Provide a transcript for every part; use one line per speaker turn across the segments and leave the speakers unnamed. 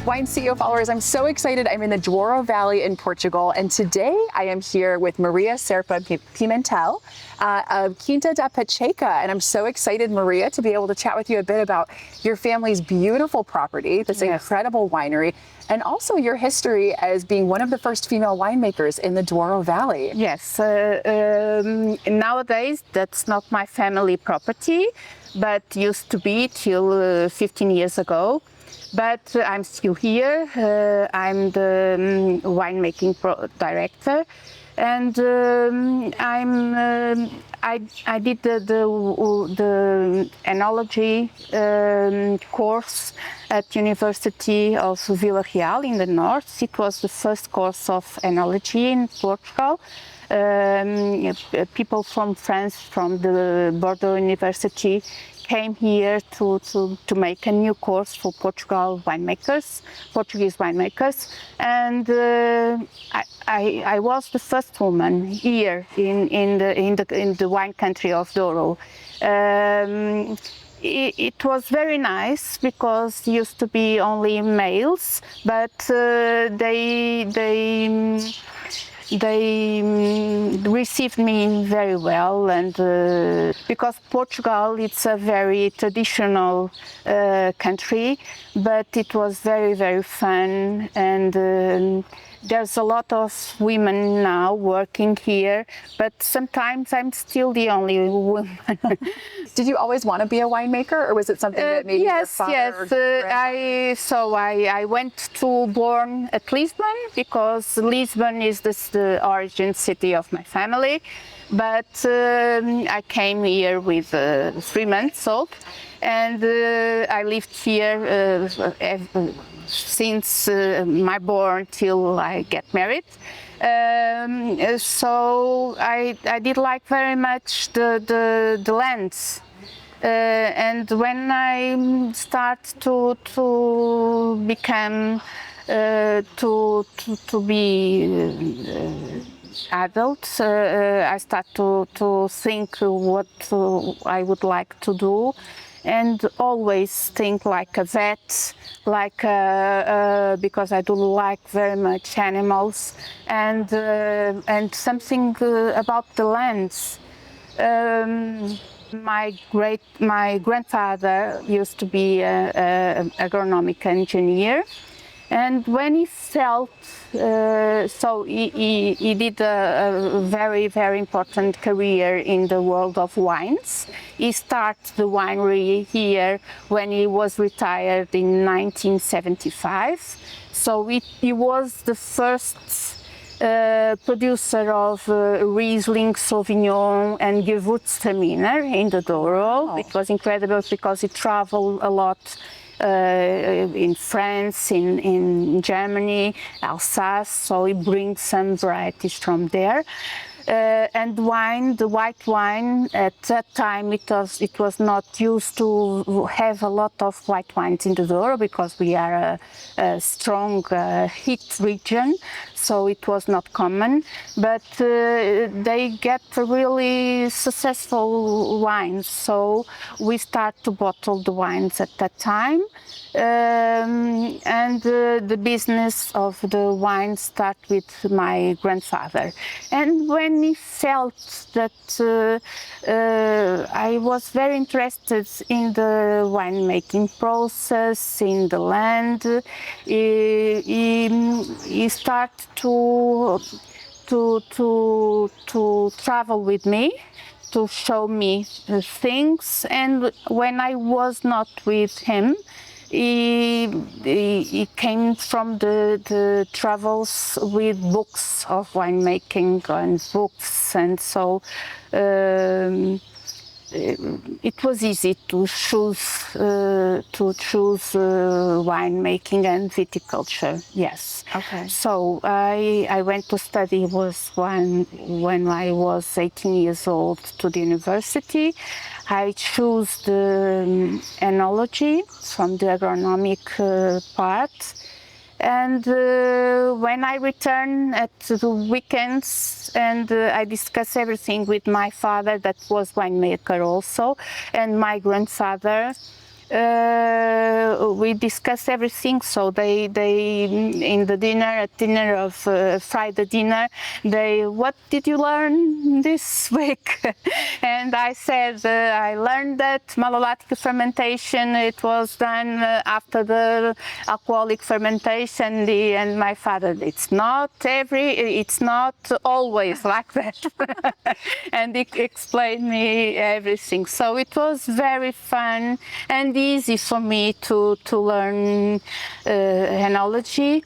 Wine CEO followers, I'm so excited. I'm in the Douro Valley in Portugal, and today I am here with Maria Serpa Pimentel of Quinta da Pacheca, and I'm so excited, Maria, to be able to chat with you a bit about your family's beautiful property, this incredible winery, and also your history as being one of the first female winemakers in the Douro Valley.
Yes, nowadays that's not my family property, but used to be till 15 years ago. But I'm still here. I'm the winemaking director, and I did the enology course at University of Vila Real in the north. It was the first course of enology in Portugal. People from France, from the Bordeaux University, came here to make a new course for Portuguese winemakers, and I was the first woman here in the wine country of Douro. It was very nice because it used to be only males, but they received me very well, and because Portugal, it's a very traditional country, but it was very, very fun, and there's a lot of women now working here, but sometimes I'm still the only woman.
Did you always want to be a winemaker, or was it something that maybe your father?
Yes. I went to born at Lisbon because Lisbon is the origin city of my family, but I came here with 3 months old, and I lived here since my born till I get married. So I did like very much the lands. And when I start to become to be adult, I start to think what I would like to do, and always think like a vet, because I do like very much animals, and something about the lands. My grandfather used to be an agronomic engineer, and when he felt so he did a very, very important career in the world of wines. He started the winery here when he was retired in 1975. So he was the first producer of Riesling, Sauvignon and Gewürztraminer in the Douro. It was incredible because he traveled a lot in France, in Germany, Alsace, so he brings some varieties from there. And wine, the white wine, at that time it was not used to have a lot of white wines in the Douro because we are a strong heat region, so it was not common. But they get really successful wines, so we start to bottle the wines at that time. And the business of the wine start with my grandfather. And when he felt that I was very interested in the winemaking process, in the land, he started to travel with me, to show me things. And when I was not with him, he came from the travels with books of winemaking and books, and so it was easy to choose winemaking and viticulture. Yes.
Okay.
So I went to study when I was 18 years old to the university. I chose the enology from the agronomic part. And when I return at the weekends, and I discuss everything with my father, that was winemaker also, and my grandfather, We discussed everything. So they in the dinner of Friday dinner, what did you learn this week? And I said I learned that malolactic fermentation, it was done after the alcoholic fermentation. And my father, it's not always like that. And he explained me everything. So it was very fun and easy for me to learn enology.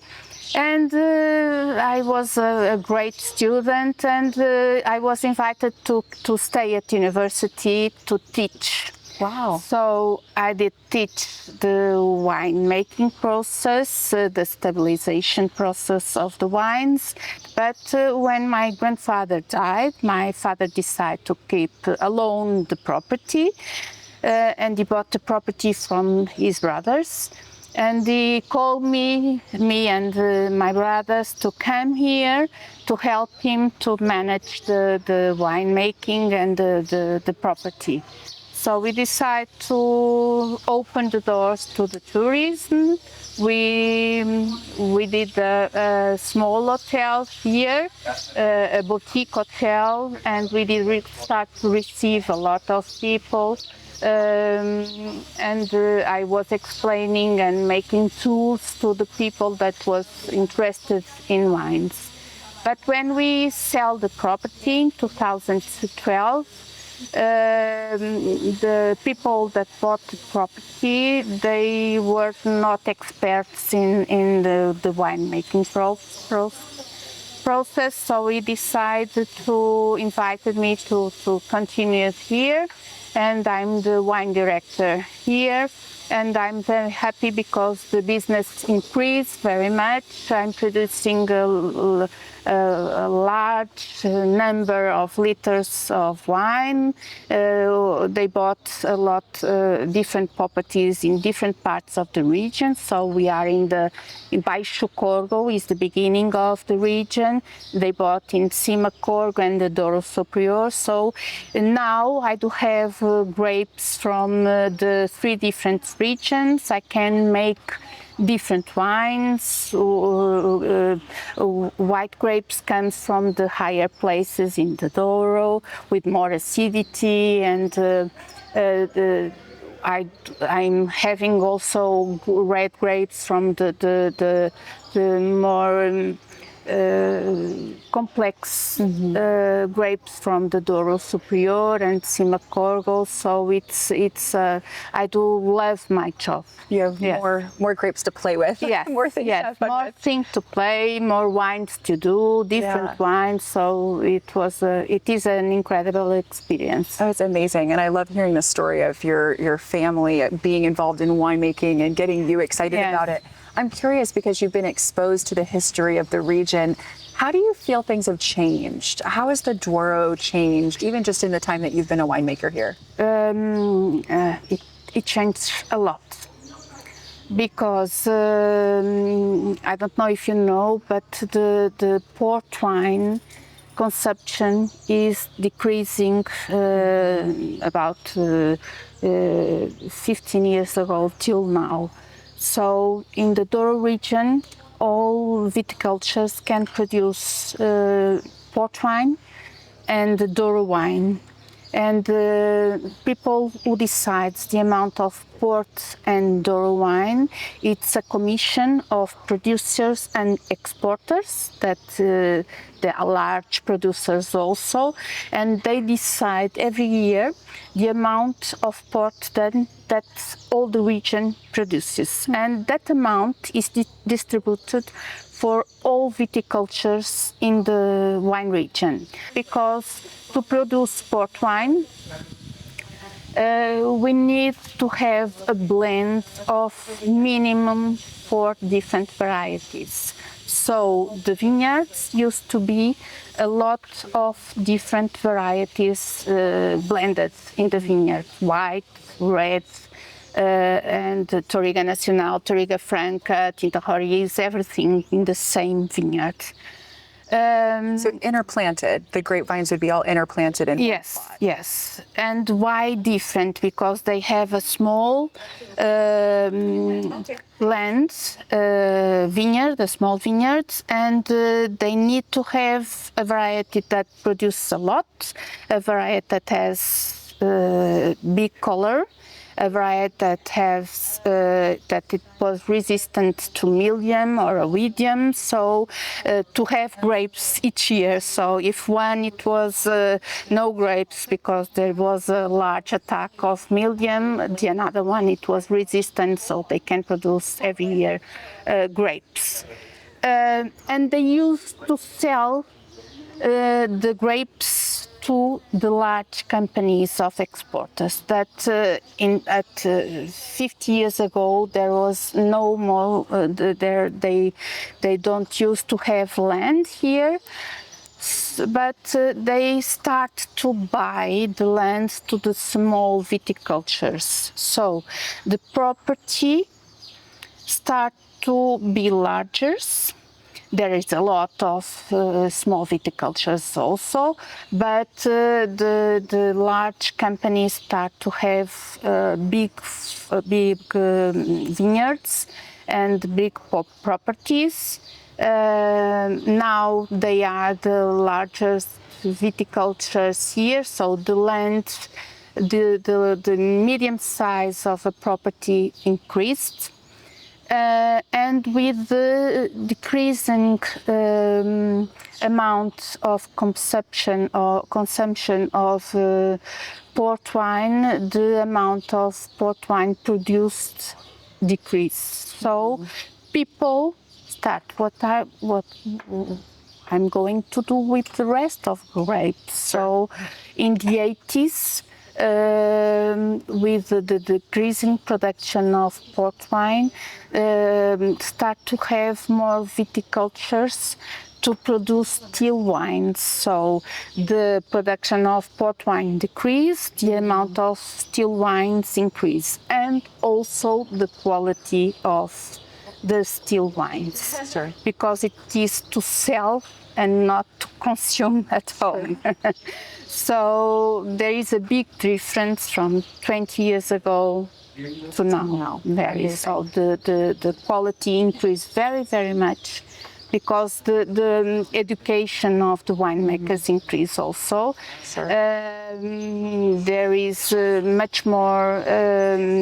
And I was a great student, and I was invited to stay at university to teach.
Wow.
So I did teach the winemaking process, the stabilization process of the wines. But when my grandfather died, my father decided to keep alone the property, and he bought the property from his brothers. And he called me and my brothers to come here to help him to manage the winemaking and the property. So we decided to open the doors to the tourism. We did a small hotel here, a boutique hotel, and we did start to receive a lot of people. And I was explaining and making tools to the people that was interested in wines. But when we sell the property in 2012, the people that bought the property, they were not experts in the winemaking process, so we decided to invite me to continue here, and I'm the wine director here, and I'm very happy because the business increased very much. I'm producing a large number of liters of wine. They bought a lot different properties in different parts of the region. So we are in Baixo Corgo is the beginning of the region. They bought in Cima Corgo and the Douro Superior. So now I do have grapes from the 3 different regions. I can make different wines. White grapes come from the higher places in the Douro with more acidity, and I'm having also red grapes from the more complex grapes from the Douro Superior and Cima Corgo. So I do love my job.
You have more grapes to play with.
Yes,
more things to have fun
more
with.
things to play, more wines to do, different wines. So it is an incredible experience.
Oh, it's amazing, and I love hearing the story of your family being involved in winemaking and getting you excited about it. I'm curious, because you've been exposed to the history of the region. How do you feel things have changed? How has the Douro changed, even just in the time that you've been a winemaker here?
It changed a lot. Because I don't know if you know, but the port wine consumption is decreasing about 15 years ago till now. So in the Douro region, all viticultures can produce port wine and Douro wine. And people who decides the amount of port and Douro wine, it's a commission of producers and exporters that they are large producers also, and they decide every year the amount of port that all the region produces, and that amount is distributed for all viticultures in the wine region. Because to produce port wine, we need to have a blend of minimum 4 different varieties. So the vineyards used to be a lot of different varieties blended in the vineyard: white, red, and Touriga Nacional, Touriga Franca, Tinta Roriz, everything in the same vineyard.
So interplanted, the grapevines would be all interplanted in one plot.
Yes. And why different? Because they have a small land, vineyard, a small vineyards, and they need to have a variety that produces a lot, a variety that has big color, a variety that has that it was resistant to mildiou or oidium, so to have grapes each year. So if one it was no grapes because there was a large attack of mildiou, the another one it was resistant, so they can produce every year grapes. And they used to sell the grapes to the large companies of exporters. That 50 years ago there was no more. They don't used to have land here, but they start to buy the land to the small viticultures. So the property start to be larger. There is a lot of small viticultures also, but the large companies start to have big vineyards and big properties. Now they are the largest viticultures here, so the land, the medium size of a property increased. And with the decreasing amount of consumption of port wine, the amount of port wine produced decreased. So people start what I'm going to do with the rest of grapes. So in the 80s, with the decreasing production of port wine, start to have more viticultures to produce still wines. So the production of port wine decreased, the amount of still wines increased, and also the quality of the still wines, because it is to sell and not to consume at home. So there is a big difference from 20 years ago to now. So the quality increased very, very much, because the education of the winemakers increased also. There is much more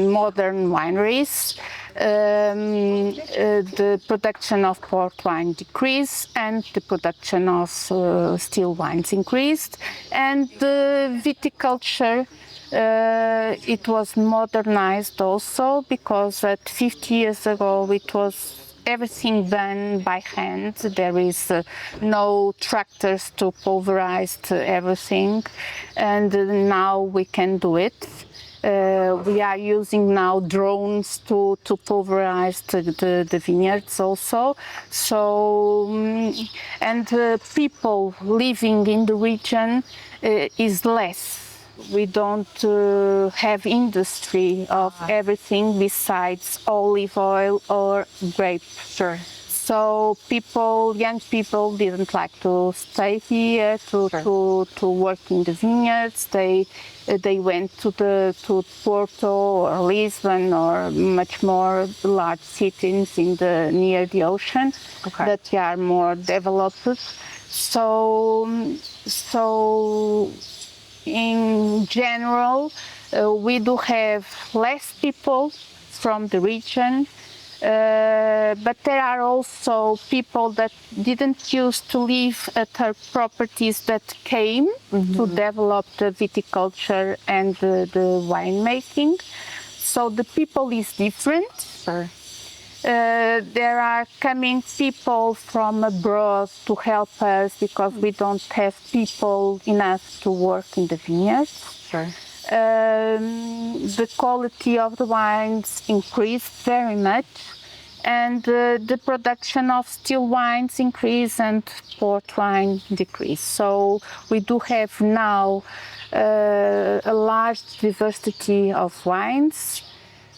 modern wineries. The production of port wine decreased and the production of still wines increased, and the viticulture it was modernized also, because at 50 years ago it was everything done by hand. There is no tractors to pulverize everything, and now we can do it. We are using now drones to pulverize the vineyards also. So, and people living in the region is less. We don't have industry of everything besides olive oil or grape. So young people didn't like to stay here to work in the vineyards. They went to Porto or Lisbon or much more large cities near the ocean that are more developed. So in general, we do have less people from the region, but there are also people that didn't used to live at our properties that came to develop the viticulture and the winemaking. So the people is different. There are coming people from abroad to help us, because we don't have people enough to work in the vineyards. The quality of the wines increased very much, and the production of still wines increased and port wine decreased. So we do have now a large diversity of wines.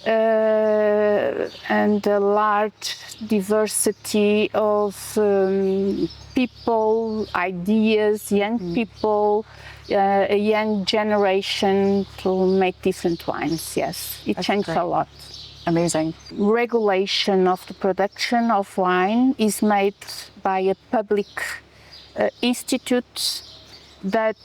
and a large diversity of people, ideas, young people, a young generation to make different wines. Yes, it changed a lot.
Amazing.
Regulation of the production of wine is made by a public institute that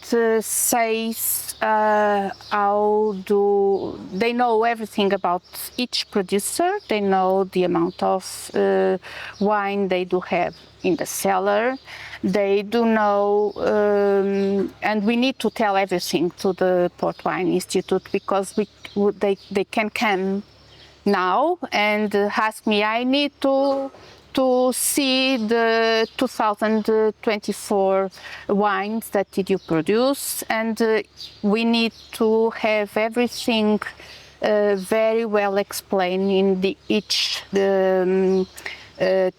says how do they know everything about each producer. They know the amount of wine they do have in the cellar. They do know, and we need to tell everything to the Port Wine Institute, because they can come now and ask me, I need to see the 2024 wines that did you produce, and we need to have everything very well explained in each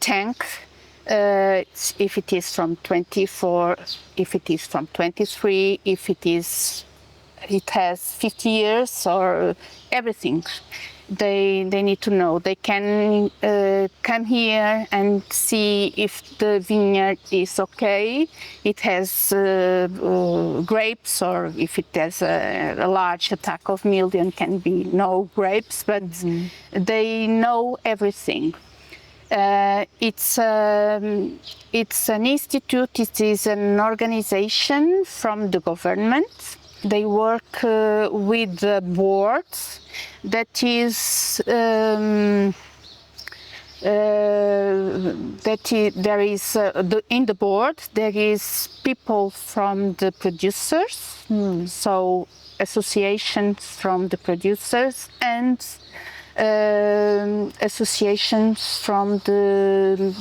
tank. If it is from 24, if it is from 23, if it has 50 years, or everything. They need to know. They can come here and see if the vineyard is okay. It has grapes, or if it has a large attack of mildew and can be no grapes, but they know everything. It's an institute, it is an organization from the government. They work with the board that is in the board there is people from the producers, so associations from the producers, and associations from the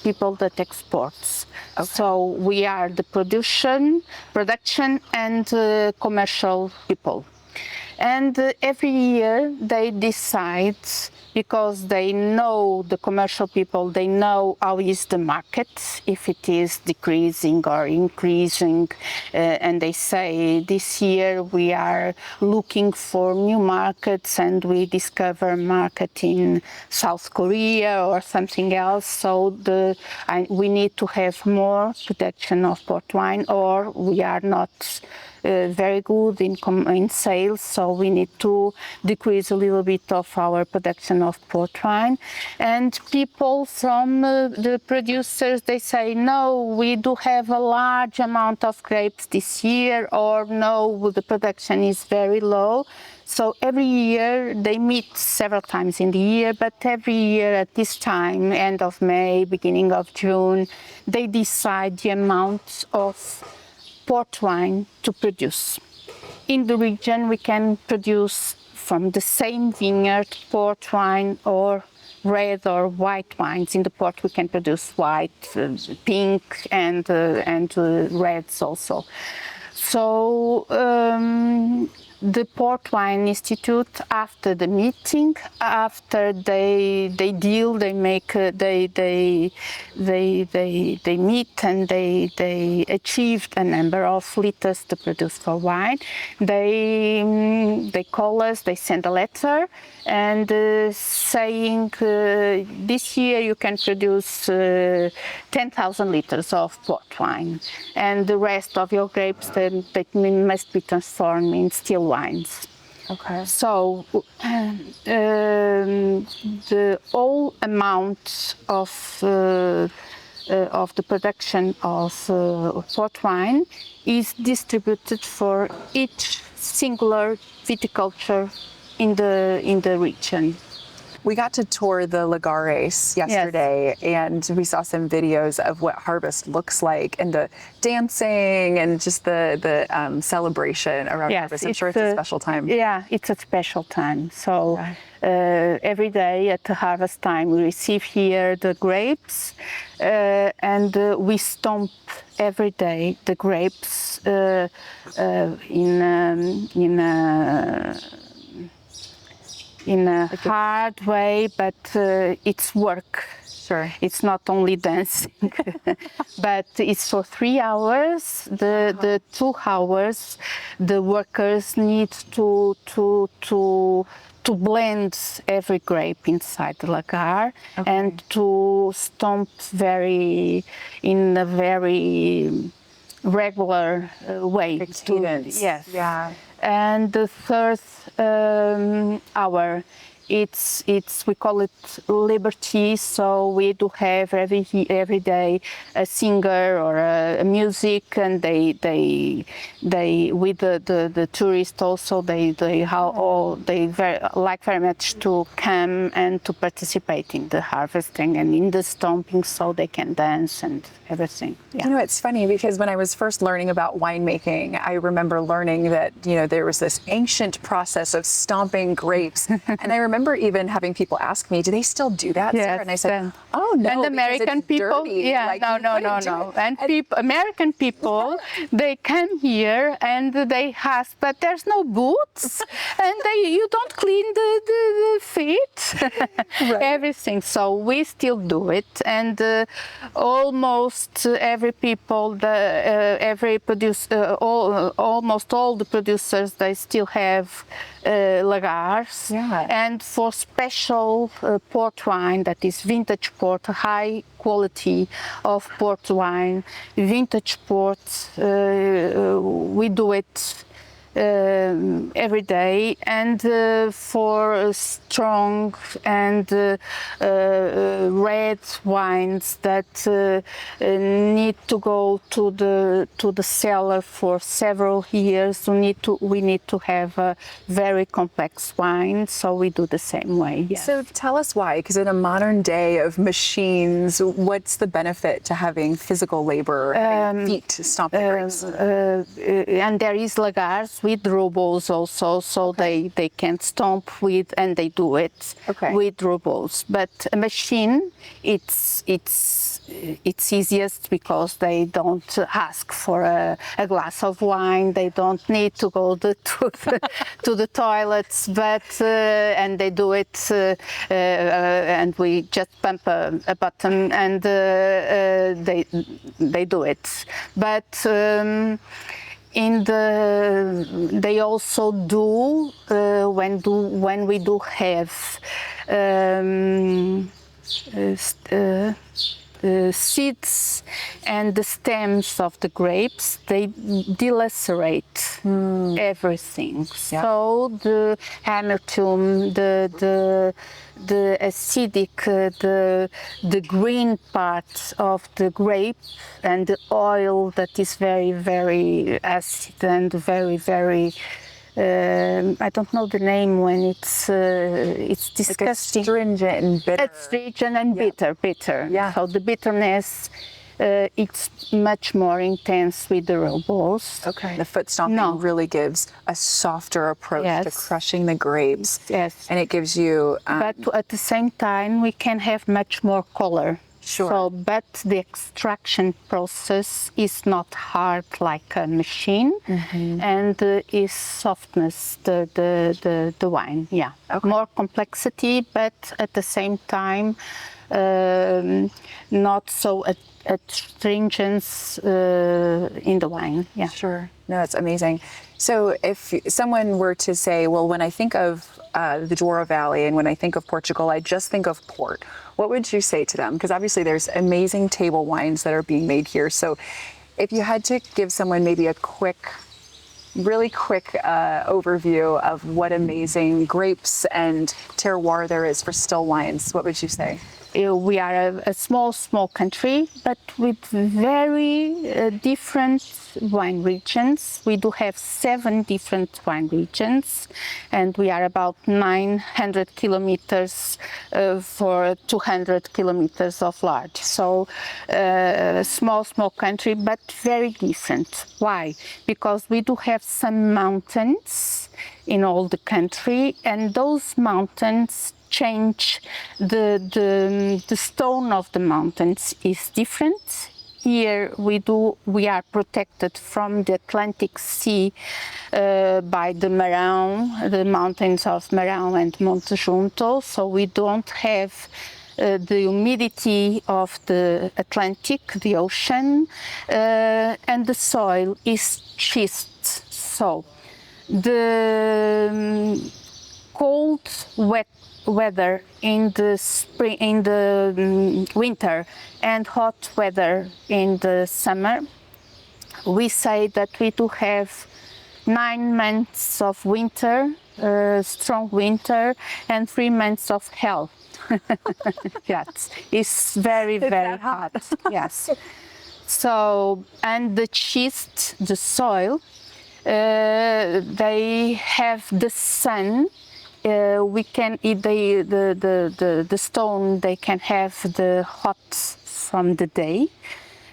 people that exports. Okay. So we are the production and commercial people. And every year they decide, because they know, the commercial people, they know how is the market, if it is decreasing or increasing, and they say this year we are looking for new markets and we discover market in South Korea or something else, so we need to have more production of port wine, or we are not very good in sales, so we need to decrease a little bit of our production of port wine. And people from the producers, they say, no, we do have a large amount of grapes this year, or no, the production is very low. So every year they meet several times in the year, but every year at this time, end of May, beginning of June, they decide the amount of port wine to produce. In the region we can produce from the same vineyard port wine or red or white wines. In the port we can produce white, pink and reds also. So the Port Wine Institute, after the meeting, after they deal, they make they meet and they achieved a number of liters to produce for wine. They call us, they send a letter and saying this year you can produce 10,000 liters of port wine, and the rest of your grapes they must be transformed in still wines.
Okay.
So the whole amount of the production of port wine is distributed for each singular viticulture in the region.
We got to tour the Lagares yesterday, and we saw some videos of what harvest looks like, and the dancing and just the celebration around harvest. I'm sure it's a special time.
Yeah, it's a special time. So every day at the harvest time we receive here the grapes, and we stomp every day the grapes in a hard way, but it's work.
Sure.
It's not only dancing, but it's for 3 hours. The 2 hours, the workers need to to blend every grape inside the lagar and to stomp in a very regular way.
Yes. Yeah.
And the third hour, we call it liberty. So we do have every day a singer or a music, and they with the tourists also they like very much to come and to participate in the harvesting and in the stomping, so they can dance and everything. Yeah.
You know, it's funny because when I was first learning about winemaking, I remember learning that, you know, there was this ancient process of stomping grapes. And I remember even having people ask me, do they still do that,
Yes,
Sarah? And I said, oh, no,
and American
it's
people,
dirty.
yeah,
Like,
no. And American people, they come here and they ask, but there's no boots, and you don't clean the feet, everything. So we still do it, and almost every people, almost all the producers, they still have lagars, and for special port wine, that is vintage port, high quality of port wine, vintage port, we do it every day, and for strong and red wines that need to go to the cellar for several years, we need to have a very complex wine, so we do the same way. Yes.
So tell us why, because in a modern day of machines, what's the benefit to having physical labor and feet to stomp the grapes?
And there is lagars with robots also, so they can stomp with, and they do it with robots. But a machine, it's easiest because they don't ask for a glass of wine, they don't need to go to the toilets, but and they do it, and we just pump a button and they do it. But they also do when we do have seeds and the stems of the grapes, they delacerate everything. So the amertume, the acidic, the green part of the grape, and the oil that is very, very acid and very, very I don't know the name when it's disgusting.
Like astringent and bitter.
Astringent and bitter.
Yeah.
So the bitterness, it's much more intense with the robots.
The foot stomping really gives a softer approach to crushing the grapes.
Yes.
And it gives you...
but at the same time, we can have much more color.
Sure.
So, but the extraction process is not hard like a machine, and is softness the wine. Yeah. More complexity, but at the same time, not so astringence in the wine. Yeah.
Sure. No, it's amazing. So if someone were to say, well, when I think of the Douro Valley and when I think of Portugal, I just think of port, what would you say to them? Because obviously there's amazing table wines that are being made here. So if you had to give someone maybe a really quick overview of what amazing grapes and terroir there is for still wines, what would you say?
We are a small country, but with very different wine regions. We do have 7 different wine regions, and we are about 900 kilometers for 200 kilometers of large. So small country, but very different. Why? Because we do have some mountains in all the country, and those mountains change. The stone of the mountains is different. Here we are protected from the Atlantic Sea by the mountains of Marão and Monte Junto, so we don't have the humidity of the Atlantic, the ocean, and the soil is schist. So cold, wet weather in the spring, in the winter, and hot weather in the summer, we say that we do have 9 months of winter, strong winter, and 3 months of hell. Yes, it's very, very hot. Yes. So, and the schist, the soil, they have the sun. We can eat the stone. They can have the hot from the day,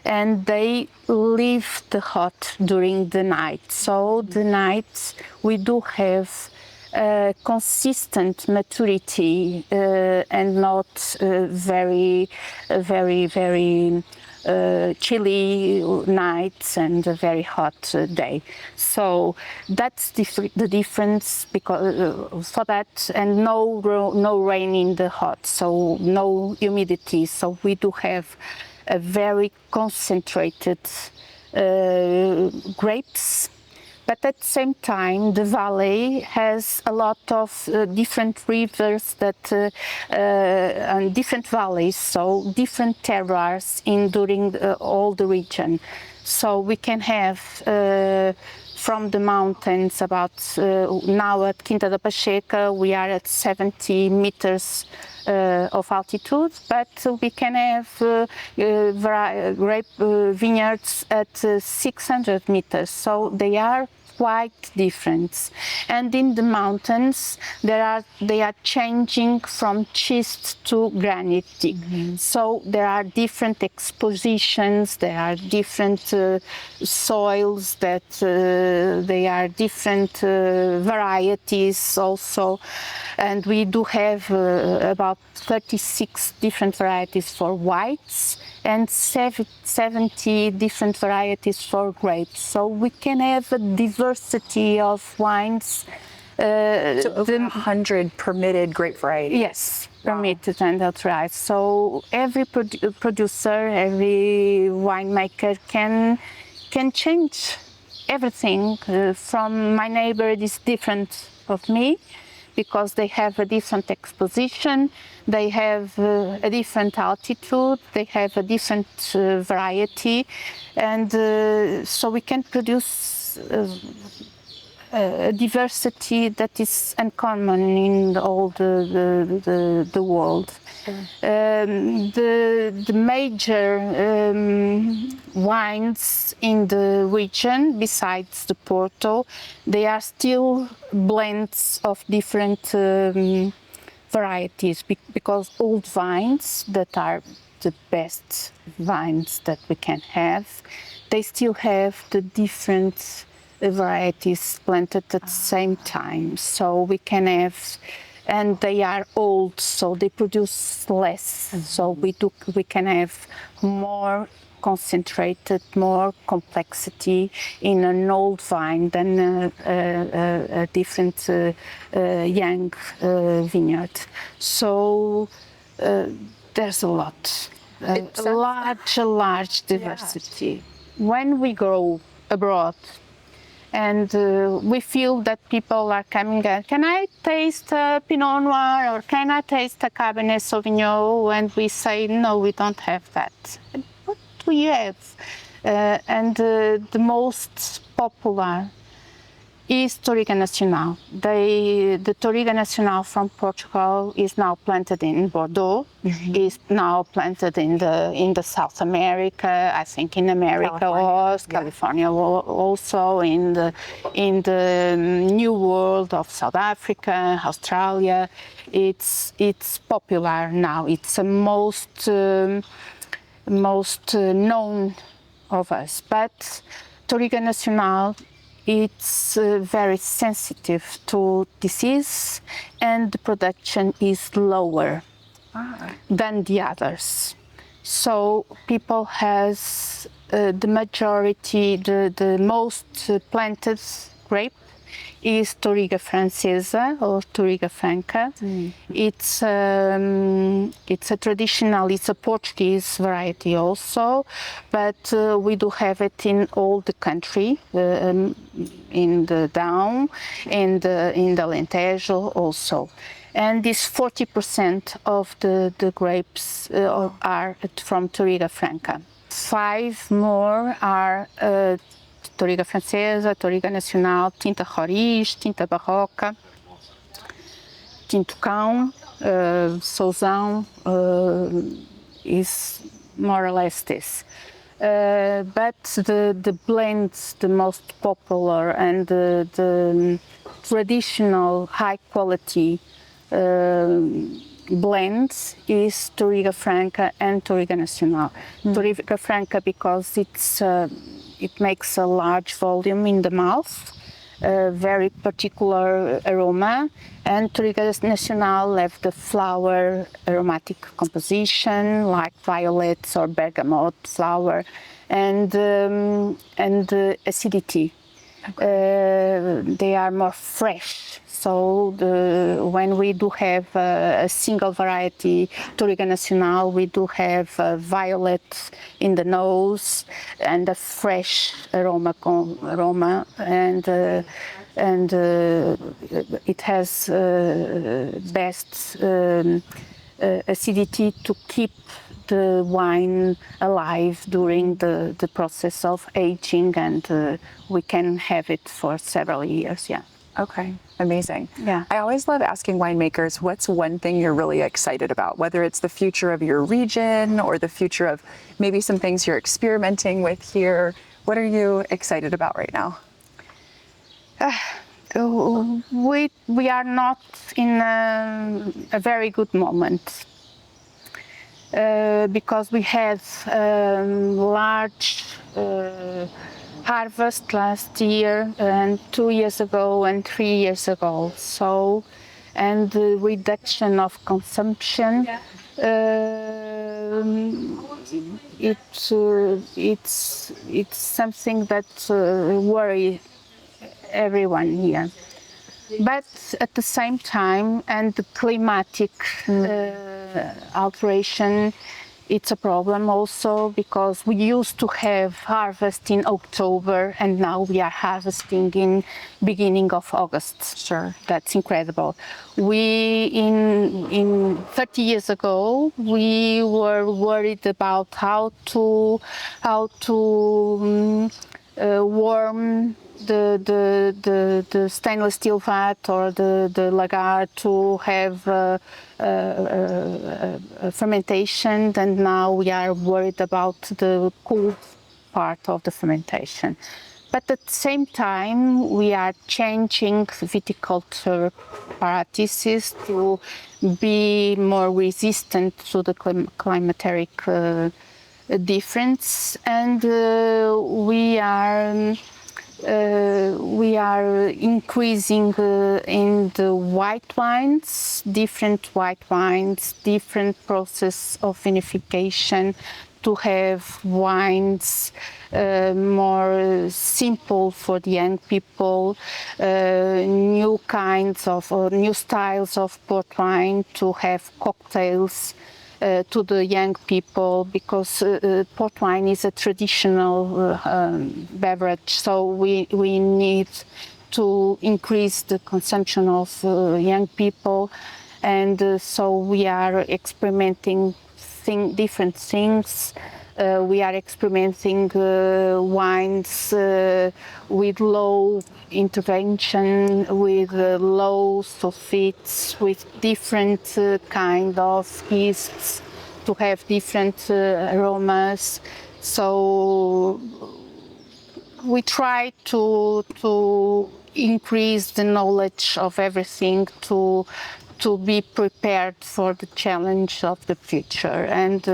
and they leave the hot during the night. So the night we do have consistent maturity and not very chilly nights and a very hot day. So that's the difference because for that, and no rain in the hot, so no humidity. So we do have a very concentrated grapes. But at the same time, the valley has a lot of different rivers that and different valleys, so different terroirs during all the region. So we can have from the mountains about now at Quinta da Pacheca we are at 70 meters of altitude, but we can have grape vineyards at 600 meters, so they are quite different. And in the mountains they are changing from schist to granitic. So there are different expositions, there are different soils, that they are different varieties also, and we do have about 36 different varieties for whites and 70 different varieties for grapes. So we can have a diversity of wines.
So over 100 permitted grape varieties.
Yes, permitted and authorized. So every producer, every winemaker can change everything. From my neighbor, it is different of me, because they have a different exposition, they have a different altitude, they have a different variety, and so we can produce a diversity that is uncommon in all the world. The major wines in the region, besides the Porto, they are still blends of different varieties, because old vines that are the best vines that we can have, they still have the different varieties planted at the same time. So we can have, and they are old, so they produce less. So we can have more concentrated, more complexity in an old vine than a different young vineyard. So there's a lot, a large diversity. Yeah. When we go abroad, and we feel that people are coming and, can I taste a Pinot Noir, or can I taste a Cabernet Sauvignon? And we say, no, we don't have that. What do you have? And the most popular is Touriga Nacional. The Touriga Nacional from Portugal is now planted in Bordeaux. Is now planted in the South America. I think in America, California also, in the New World of South Africa, Australia. It's popular now. It's the most known of us. But Touriga Nacional, it's very sensitive to disease, and the production is lower than the others. So people has the majority, the most planted grape is Touriga Francesa or Touriga Franca. It's a traditional, it's a Portuguese variety also, but we do have it in all the country, in the Down and in the Alentejo also. And this 40% of the grapes are from Touriga Franca. 5 more are Touriga Francesa, Touriga Nacional, Tinta Roriz, Tinta Barroca, Tinto Cão, Sousão, is more or less this. But the blends, the most popular and the traditional high quality blends is Touriga Franca and Touriga Nacional. Touriga Franca because it makes a large volume in the mouth, very particular aroma, and Touriga Nacional have the flower aromatic composition like violets or bergamot flower, and acidity. They are more fresh. So when we do have a single variety, Touriga Nacional, we do have violet in the nose and a fresh aroma, and it has best acidity to keep the wine alive during the process of aging, and we can have it for several years. Yeah.
Okay, amazing.
Yeah.
I always love asking winemakers, what's one thing you're really excited about, whether it's the future of your region or the future of maybe some things you're experimenting with here. What are you excited about right now?
We are not in a very good moment because we had large harvest last year and 2 years ago and 3 years ago. So, and the reduction of consumption, it's something that worries everyone here. But at the same time, and the climatic alteration, it's a problem also because we used to have harvest in October and now we are harvesting in beginning of August.
Sure.
That's incredible. We, in 30 years ago, we were worried about how to warm the stainless steel vat or the lagar to have fermentation, and now we are worried about the cool part of the fermentation. But at the same time, we are changing viticulture practices to be more resistant to the climatic difference, and we are increasing in the white wines, different process of vinification to have wines more simple for the young people, new kinds of new styles of port wine to have cocktails to the young people, because port wine is a traditional beverage, so we need to increase the consumption of young people, and so we are experimenting different things. We are experimenting wines with low intervention, with low sulfites, with different kind of yeasts to have different aromas. So we try to increase the knowledge of everything to be prepared for the challenge of the future. And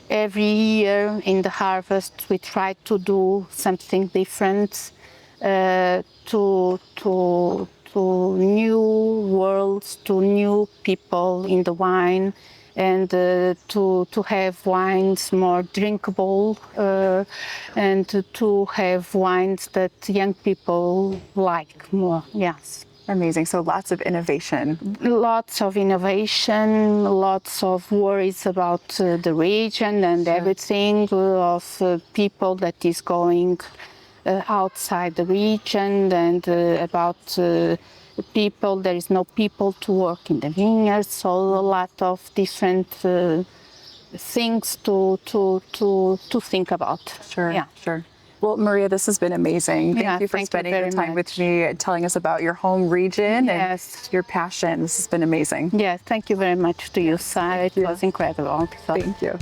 every year in the harvest we try to do something different, to new worlds, to new people in the wine, and to have wines more drinkable and to have wines that young people like more. Yes.
Amazing. So lots of innovation.
Lots of innovation, lots of worries about the region and everything, of people that is going outside the region, and about people, there is no people to work in the vineyards, so a lot of different things to think about.
Sure,
Yeah.
sure. Well, Maria, this has been amazing. Thank
Yeah,
you for
thank you
spending your
very
time
much.
with me, telling us about your home region
Yes.
and your passion. This has been amazing.
Yeah, thank you very much to you, Sarah. It
you.
was incredible.
Thank you.